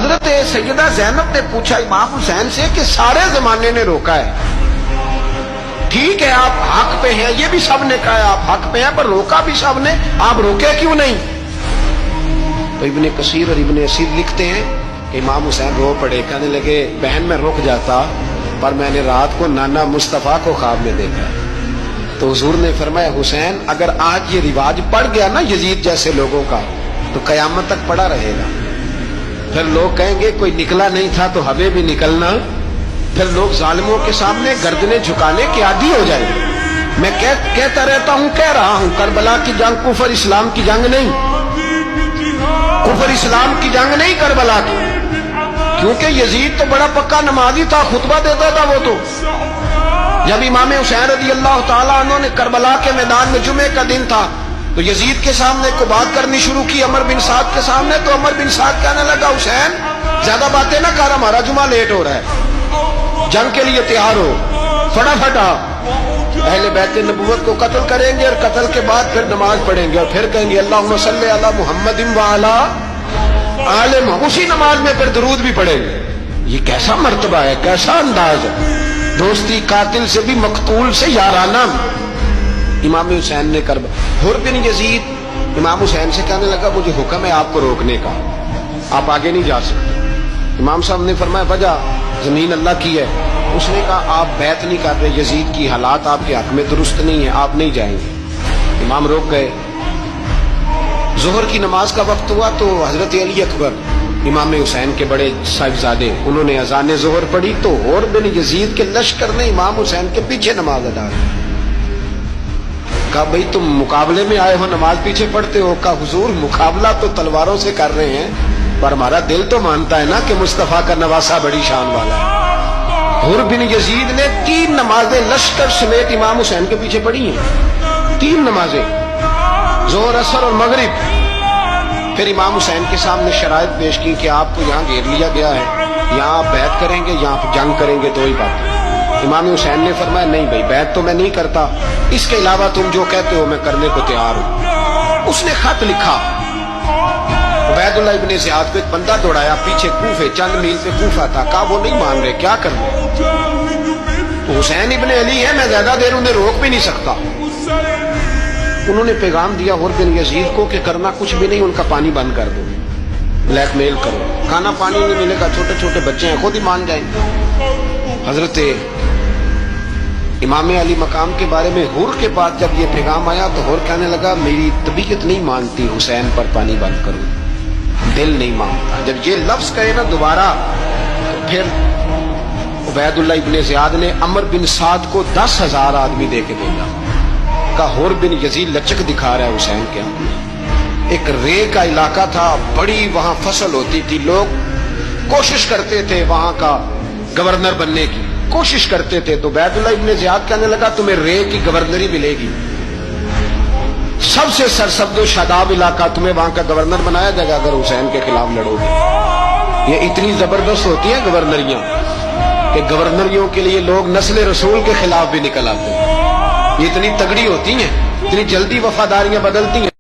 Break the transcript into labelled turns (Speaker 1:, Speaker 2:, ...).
Speaker 1: حضرت سیدہ زینب نے پوچھا امام حسین سے کہ سارے زمانے نے روکا ہے، ٹھیک ہے آپ حق پہ ہیں، یہ بھی سب نے کہا ہے آپ حق پہ ہیں، پر روکا بھی سب نے، آپ روکے کیوں نہیں؟ تو ابن کثیر اور ابن اسیر لکھتے ہیں کہ امام حسین رو پڑے، کہنے لگے بہن میں رک جاتا، پر میں نے رات کو نانا مصطفیٰ کو خواب میں دیکھا۔ تو حضور نے فرمایا حسین اگر آج یہ رواج پڑ گیا نا یزید جیسے لوگوں کا تو قیامت تک پڑا رہے گا، پھر لوگ کہیں گے کوئی نکلا نہیں تھا تو ہمیں بھی نکلنا، پھر لوگ ظالموں کے سامنے گردنیں جھکانے کے عادی ہو جائیں گے۔ میں کہتا رہتا ہوں، کہہ رہا ہوں، کربلا کی جنگ کفر اسلام کی جنگ نہیں، کفر اسلام کی جنگ نہیں کربلا کی، کیونکہ یزید تو بڑا پکا نمازی تھا، خطبہ دیتا تھا۔ وہ تو جب امام حسین رضی اللہ تعالیٰ عنہ نے کربلا کے میدان میں جمعے کا دن تھا تو یزید کے سامنے کو بات کرنی شروع کی عمر بن سعد کے سامنے، تو عمر بن سعد کہنے لگا حسین زیادہ باتیں نہ کر، ہمارا جمعہ لیٹ ہو رہا ہے، جنگ کے لیے تیار ہو، فٹافٹ آ، اہل بیت نبوت کو قتل کریں گے اور قتل کے بعد پھر نماز پڑھیں گے اور پھر کہیں گے اللہم صلی علی محمد وعلی آل محمد، اسی نماز میں پھر درود بھی پڑھیں گے۔ یہ کیسا مرتبہ ہے، کیسا انداز ہے، دوستی قاتل سے بھی مقتول سے یارانہ۔ امام حسین نے حر بن یزید امام حسین سے کہنے لگا مجھے حکم ہے آپ کو روکنے کا، آپ آگے نہیں جا سکتے۔ امام صاحب نے فرمایا وجہ زمین اللہ کی ہے۔ اس نے کہا آپ بیعت نہیں کر رہے، یزید کی حالات آپ کے حق میں درست نہیں ہیں، آپ نہیں جائیں گے۔ امام روک گئے۔ ظہر کی نماز کا وقت ہوا تو حضرت علی اکبر امام حسین کے بڑے صاحبزادے انہوں نے اذان ظہر پڑھی تو حر بن یزید کے لشکر نے امام حسین کے پیچھے نماز ادا کی۔ کہا بھئی تم مقابلے میں آئے ہو نماز پیچھے پڑھتے ہو؟ کہا حضور مقابلہ تو تلواروں سے کر رہے ہیں پر ہمارا دل تو مانتا ہے نا کہ مصطفیٰ کا نواسہ بڑی شان والا ہے۔ حر بن یزید نے 3 نمازیں لشکر سمیت امام حسین کے پیچھے پڑھی ہیں، 3 نمازیں، ظہر اثر اور مغرب۔ پھر امام حسین کے سامنے شرائط پیش کی کہ آپ کو یہاں گھیر لیا گیا ہے، یہاں آپ بیعت کریں گے، یہاں جنگ کریں گے، دو ہی بات ہے۔ امام حسین نے فرمایا نہیں بھائی بیعت تو میں نہیں کرتا، اس کے علاوہ تم جو کہتے ہو میں کرنے کو تیار ہوں۔ اس نے خط لکھا، عبید اللہ ابن زیاد کو ایک بندہ دوڑایا پیچھے کوفے، چند میل پہ کوفہ تھا، کہا وہ نہیں مان رہے، کیا کرنا؟ تو حسین ابن علی ہے، میں زیادہ دیر انہیں روک بھی نہیں سکتا۔ انہوں نے پیغام دیا حر بن یزید کو کہ کرنا کچھ بھی نہیں، ان کا پانی بند کر دو، بلیک میل کرو، کھانا پانی نہیں ملے گا، چھوٹے چھوٹے بچے ہیں خود ہی مان جائیں گے۔ حضرت امام علی مقام کے بارے میں حر کے پاس جب یہ پیغام آیا تو حر کہنے لگا میری طبیعت نہیں مانتی حسین پر پانی بند کروں، دل نہیں مانتا۔ جب یہ لفظ کہے نا دوبارہ تو پھر عبید اللہ ابن زیاد نے عمر بن سعد کو 10,000 آدمی دے کے بھیجا۔ کہا حر بن یزید لچک دکھا رہا ہے حسین کے ہاتھ۔ ایک رے کا علاقہ تھا، بڑی وہاں فصل ہوتی تھی، لوگ کوشش کرتے تھے وہاں کا گورنر بننے کی، کوشش کرتے تھے۔ تو عبید اللہ ابن زیاد کہنے لگا تمہیں رے کی گورنری ملے گی، سب سے سرسبز و شاداب علاقہ، تمہیں وہاں کا گورنر بنایا جائے گا اگر حسین کے خلاف لڑو گے۔ یہ اتنی زبردست ہوتی ہیں گورنریاں کہ گورنریوں کے لیے لوگ نسل رسول کے خلاف بھی نکل آتے ہیں، یہ اتنی تگڑی ہوتی ہیں، اتنی جلدی وفاداریاں بدلتی ہیں۔